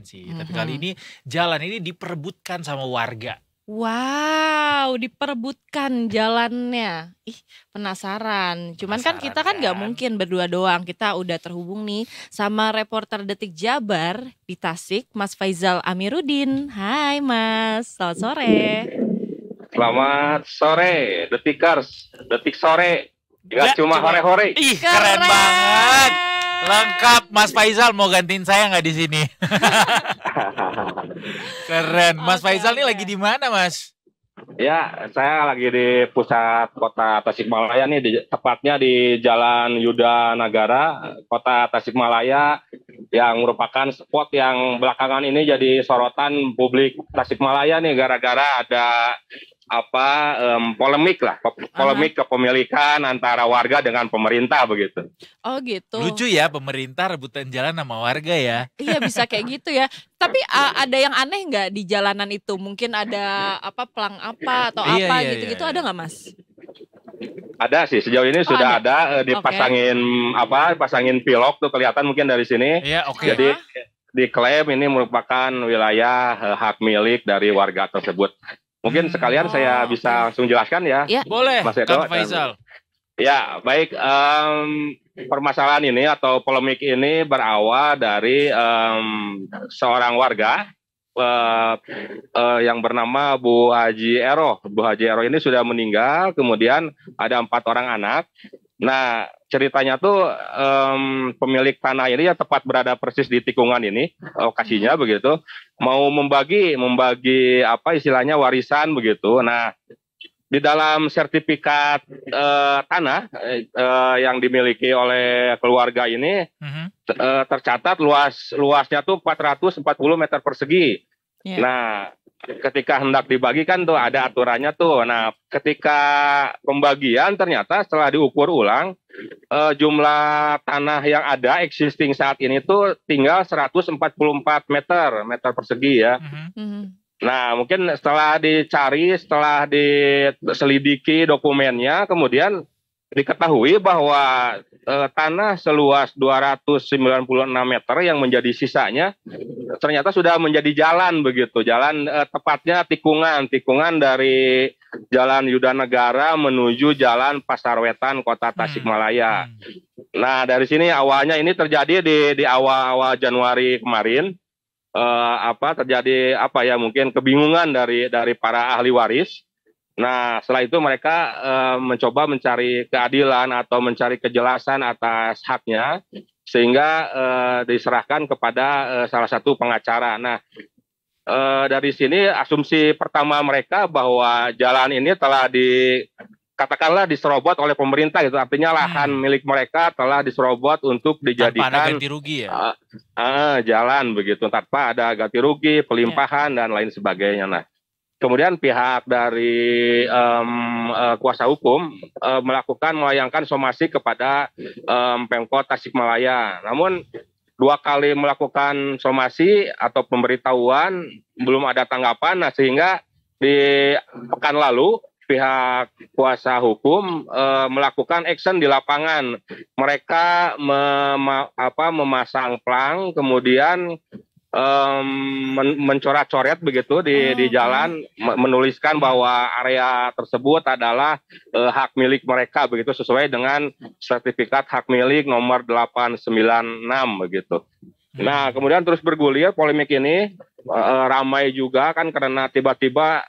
jalan sih. Tapi kali ini jalan ini diperebutkan sama warga. Wow, diperebutkan jalannya. Ih, penasaran. Cuman kan Penasaran kita kan nggak kan? mungkin berdua doang. Kita udah terhubung nih sama reporter Detik Jabar di Tasik, Mas Faizal Amiruddin. Hai Mas, selamat sore. Selamat sore, Detikers, Detik sore. Nggak Gak cuma cuma- hore-hore. Ih, keren banget. Lengkap, Mas Faizal mau gantiin saya nggak di sini? Keren. Mas Oke, Faizal ini oke. lagi di mana, Mas? Ya, saya lagi di pusat kota Tasikmalaya nih, tepatnya di Jalan Yuda Nagara, kota Tasikmalaya, yang merupakan spot yang belakangan ini jadi sorotan publik Tasikmalaya nih, gara-gara ada polemik kepemilikan antara warga dengan pemerintah begitu. Oh gitu. Lucu ya, pemerintah rebutan jalan sama warga ya. Iya bisa kayak gitu ya. Tapi ada yang aneh nggak di jalanan itu? Mungkin ada pelang apa atau Iya, apa iya, gitu-gitu iya. ada nggak Mas? Ada sih, sejauh ini sudah ada pasangin pilok tuh kelihatan mungkin dari sini. Iya, oke. Jadi diklaim ini merupakan wilayah hak milik dari warga tersebut. Mungkin sekalian saya oke. bisa langsung jelaskan ya. Ya. Boleh, Mas Edo Kang Faizal. Ya, baik. Permasalahan ini atau polemik ini berawal dari seorang warga yang bernama Bu Haji Ero. Bu Haji Ero ini sudah meninggal, kemudian ada 4 orang anak. Nah, ceritanya tuh pemilik tanah ini yang tepat berada persis di tikungan ini, lokasinya begitu, mau membagi apa istilahnya warisan begitu. Nah, di dalam sertifikat tanah yang dimiliki oleh keluarga ini tercatat luasnya tuh 440 meter persegi. Iya. Nah, ketika hendak dibagikan tuh ada aturannya tuh. Nah, ketika pembagian ternyata setelah diukur ulang jumlah tanah yang ada existing saat ini tuh tinggal 144 meter persegi ya. Nah, mungkin setelah diselidiki dokumennya, kemudian diketahui bahwa tanah seluas 296 meter yang menjadi sisanya ternyata sudah menjadi jalan begitu. Jalan tepatnya tikungan dari Jalan Yuda Nagara menuju Jalan Pasar Wetan Kota Tasikmalaya. Nah, dari sini awalnya ini terjadi di awal Januari kemarin. Terjadi mungkin kebingungan dari para ahli waris. Nah, setelah itu mereka mencoba mencari keadilan atau mencari kejelasan atas haknya, sehingga diserahkan kepada salah satu pengacara. Nah, dari sini asumsi pertama mereka bahwa jalan ini telah katakanlah diserobot oleh pemerintah gitu, artinya lahan milik mereka telah diserobot untuk dijadikan Tanpa ada ganti rugi ya? Jalan begitu, tanpa ada ganti rugi, pelimpahan dan lain sebagainya. Nah, kemudian pihak dari kuasa hukum melayangkan somasi kepada Pemkot Tasikmalaya. Namun 2 kali melakukan somasi atau pemberitahuan belum ada tanggapan. Nah, sehingga di pekan lalu pihak kuasa hukum melakukan action di lapangan. Mereka memasang plang, kemudian mencoret-coret begitu di jalan, menuliskan bahwa area tersebut adalah hak milik mereka begitu, sesuai dengan sertifikat hak milik nomor 896 begitu. Nah, kemudian terus bergulir polemik ini, ramai juga kan karena tiba-tiba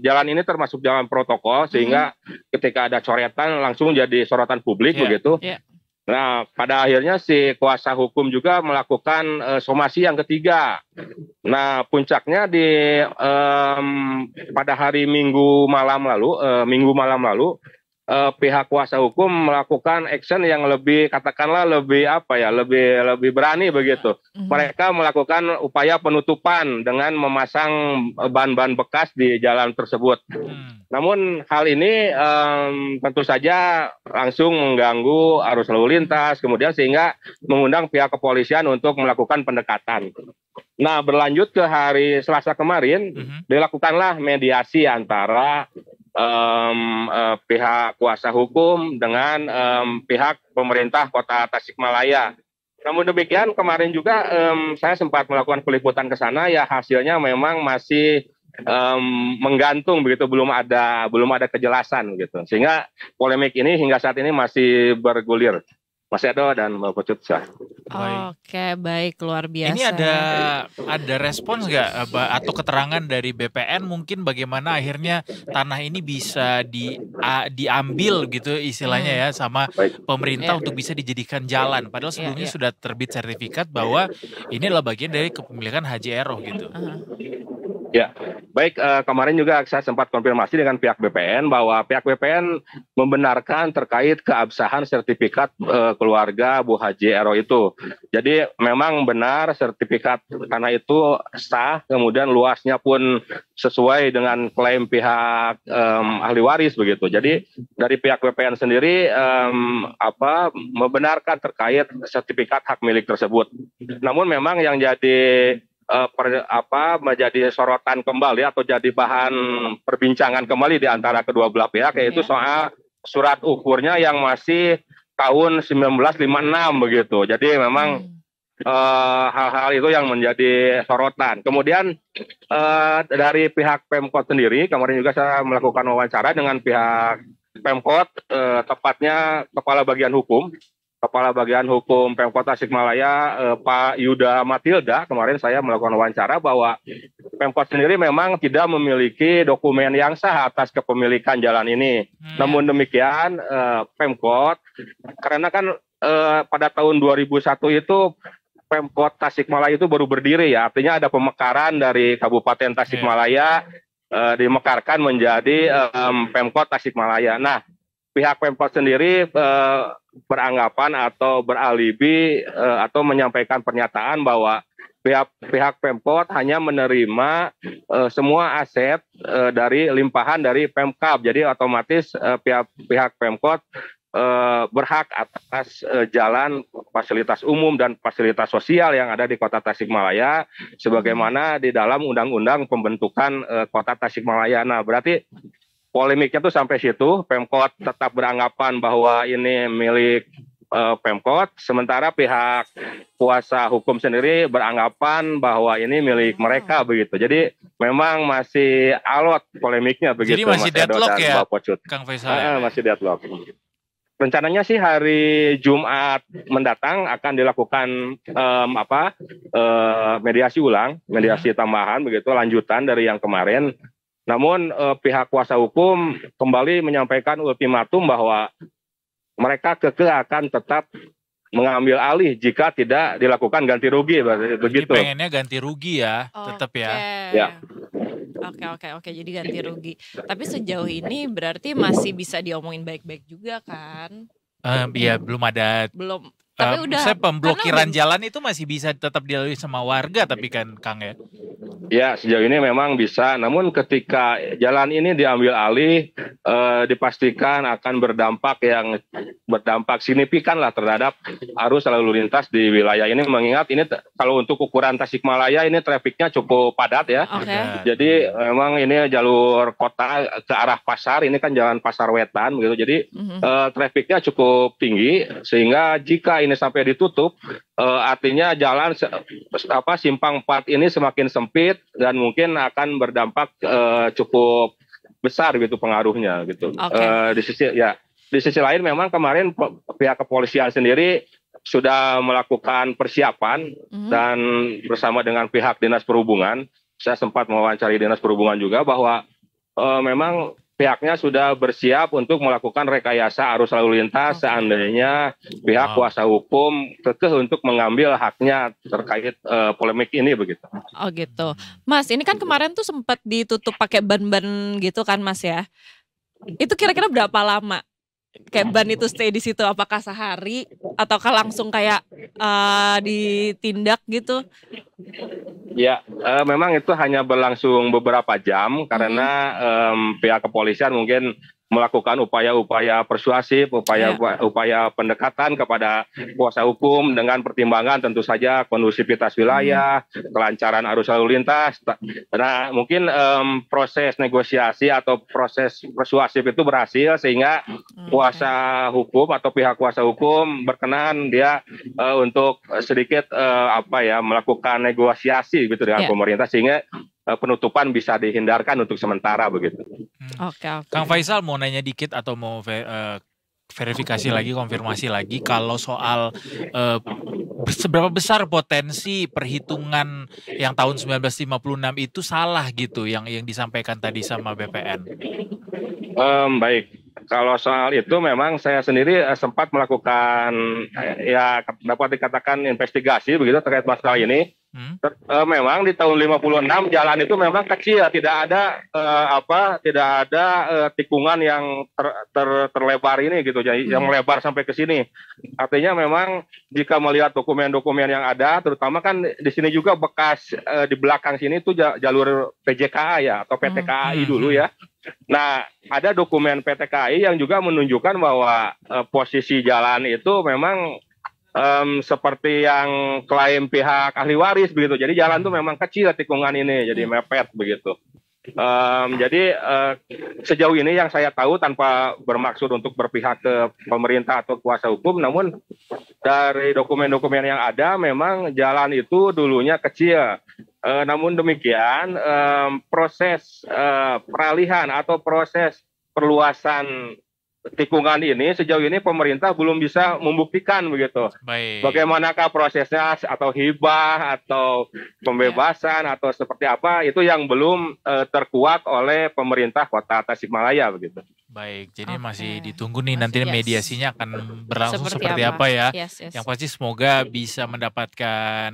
jalan ini termasuk jalan protokol, sehingga ketika ada coretan langsung jadi sorotan publik begitu. Nah, pada akhirnya si kuasa hukum juga melakukan somasi yang ketiga. Nah, puncaknya pada hari Minggu malam lalu, pihak kuasa hukum melakukan action yang lebih, katakanlah lebih lebih berani begitu. Mereka melakukan upaya penutupan dengan memasang ban-ban bekas di jalan tersebut. Namun hal ini tentu saja langsung mengganggu arus lalu lintas, kemudian sehingga mengundang pihak kepolisian untuk melakukan pendekatan. Nah, berlanjut ke hari Selasa kemarin, dilakukanlah mediasi antara pihak kuasa hukum dengan pihak pemerintah Kota Tasikmalaya. Namun demikian kemarin juga saya sempat melakukan peliputan ke sana, ya hasilnya memang masih menggantung begitu, belum ada kejelasan gitu. Sehingga polemik ini hingga saat ini masih bergulir. Mas Edo dan Mbak Pucut. Oke, baik, luar biasa. Ini ada respons nggak atau keterangan dari BPN mungkin bagaimana akhirnya tanah ini bisa diambil gitu istilahnya ya sama pemerintah untuk bisa dijadikan jalan. Padahal sebelumnya sudah terbit sertifikat bahwa ini adalah bagian dari kepemilikan Haji Eroh gitu. Ya, baik, kemarin juga saya sempat konfirmasi dengan pihak BPN bahwa pihak BPN membenarkan terkait keabsahan sertifikat keluarga Bu Haji Eroh itu. Jadi memang benar sertifikat tanah itu sah, kemudian luasnya pun sesuai dengan klaim pihak ahli waris begitu. Jadi dari pihak BPN sendiri membenarkan terkait sertifikat hak milik tersebut. Namun memang yang jadi menjadi sorotan kembali atau jadi bahan perbincangan kembali di antara kedua belah pihak, yaitu soal surat ukurnya yang masih tahun 1956 begitu. Jadi memang hal-hal itu yang menjadi sorotan. Kemudian dari pihak Pemkot sendiri, kemarin juga saya melakukan wawancara dengan pihak Pemkot, tepatnya Kepala Bagian Hukum Pemkot Tasikmalaya, Pak Yuda Matilda. Kemarin saya melakukan wawancara bahwa Pemkot sendiri memang tidak memiliki dokumen yang sah atas kepemilikan jalan ini. Namun demikian Pemkot, karena kan pada tahun 2001 itu Pemkot Tasikmalaya itu baru berdiri ya, artinya ada pemekaran dari Kabupaten Tasikmalaya dimekarkan menjadi Pemkot Tasikmalaya. Nah, pihak Pemkot sendiri beranggapan atau beralibi atau menyampaikan pernyataan bahwa pihak Pemkot hanya menerima semua aset dari limpahan dari Pemkab. Jadi otomatis pihak Pemkot berhak atas jalan, fasilitas umum dan fasilitas sosial yang ada di Kota Tasikmalaya sebagaimana di dalam Undang-Undang Pembentukan Kota Tasikmalaya. Nah, berarti polemiknya tuh sampai situ. Pemkot tetap beranggapan bahwa ini milik Pemkot, sementara pihak kuasa hukum sendiri beranggapan bahwa ini milik mereka begitu. Jadi memang masih alot polemiknya begitu. Jadi masih deadlock ya, Kang Faisal? Masih deadlock. Rencananya sih hari Jumat mendatang akan dilakukan mediasi tambahan begitu, lanjutan dari yang kemarin. Namun pihak kuasa hukum kembali menyampaikan ultimatum bahwa mereka kekeh akan tetap mengambil alih jika tidak dilakukan ganti rugi begitu. Jadi pengennya ganti rugi ya, tetap ya. Ya. Oke. Jadi ganti rugi. Tapi sejauh ini berarti masih bisa diomongin baik-baik juga kan? Iya, belum ada. Belum. Tapi saya pemblokiran jalan itu masih bisa tetap dilalui sama warga tapi kan Kang ya. Ya, sejauh ini memang bisa. Namun ketika jalan ini diambil alih, dipastikan akan berdampak signifikan lah terhadap arus lalu lintas di wilayah ini. Mengingat ini kalau untuk ukuran Tasikmalaya ini trafiknya cukup padat ya. Jadi memang ini jalur kota ke arah pasar, ini kan jalan Pasar Wetan gitu. Jadi trafiknya cukup tinggi sehingga jika ini sampai ditutup, artinya jalan simpang 4 ini semakin sempit dan mungkin akan berdampak cukup besar gitu pengaruhnya gitu. Di sisi lain memang kemarin pihak kepolisian sendiri sudah melakukan persiapan dan bersama dengan pihak Dinas Perhubungan, saya sempat mewawancari Dinas Perhubungan juga bahwa memang pihaknya sudah bersiap untuk melakukan rekayasa arus lalu lintas seandainya pihak kuasa hukum kekeh untuk mengambil haknya terkait polemik ini begitu. Oh gitu. Mas, ini kan kemarin tuh sempat ditutup pakai ban-ban gitu kan Mas ya. Itu kira-kira berapa lama? Kayak ban itu stay di situ, apakah sehari ataukah langsung kayak ditindak gitu? Ya, memang itu hanya berlangsung beberapa jam karena pihak kepolisian mungkin melakukan upaya-upaya persuasif, upaya pendekatan kepada kuasa hukum dengan pertimbangan tentu saja kondusivitas wilayah, kelancaran arus lalu lintas. Nah, mungkin proses negosiasi atau proses persuasif itu berhasil sehingga kuasa hukum atau pihak kuasa hukum berkenan dia untuk sedikit melakukan negosiasi gitu dengan pemerintah sehingga penutupan bisa dihindarkan untuk sementara begitu. Oke. Kang Faisal mau nanya dikit atau mau verifikasi lagi, konfirmasi lagi kalau soal seberapa besar potensi perhitungan yang tahun 1956 itu salah gitu yang disampaikan tadi sama BPN. Baik. Kalau soal itu memang saya sendiri sempat melakukan dapat dikatakan investigasi begitu terkait masalah ini. Memang di tahun 56 jalan itu memang kecil, tidak ada tikungan yang terlebar ini gitu, yang melebar sampai ke sini. Artinya memang jika melihat dokumen-dokumen yang ada, terutama kan di sini juga bekas di belakang sini itu jalur PJKA ya atau PT KAI dulu ya. Nah, ada dokumen PT KAI yang juga menunjukkan bahwa posisi jalan itu memang seperti yang klaim pihak ahli waris begitu. Jadi jalan itu memang kecil tikungan ini, jadi mepet begitu. Jadi sejauh ini yang saya tahu tanpa bermaksud untuk berpihak ke pemerintah atau kuasa hukum, namun dari dokumen-dokumen yang ada memang jalan itu dulunya kecil. Namun demikian proses peralihan atau proses perluasan tikungan ini sejauh ini pemerintah belum bisa membuktikan begitu. Baik. Bagaimanakah prosesnya atau hibah atau pembebasan atau seperti apa itu yang belum terkuak oleh pemerintah Kota Tasikmalaya begitu. Baik, jadi masih ditunggu nih nanti mediasinya akan berlangsung seperti apa ya. Yang pasti semoga bisa mendapatkan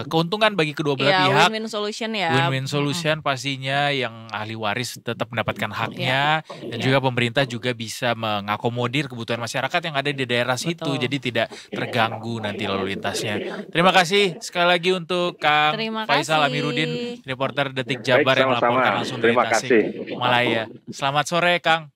keuntungan bagi kedua belah pihak. Win-win solution ya. Win-win solution pastinya yang ahli waris tetap mendapatkan haknya dan juga pemerintah juga bisa mengakomodir kebutuhan masyarakat yang ada di daerah situ. Jadi tidak terganggu nanti lalu lintasnya. Terima kasih sekali lagi untuk Kang Faisal Amiruddin, reporter Detik Jabar yang melaporkan langsung dari Tasikmalaya. Selamat sore, Kang.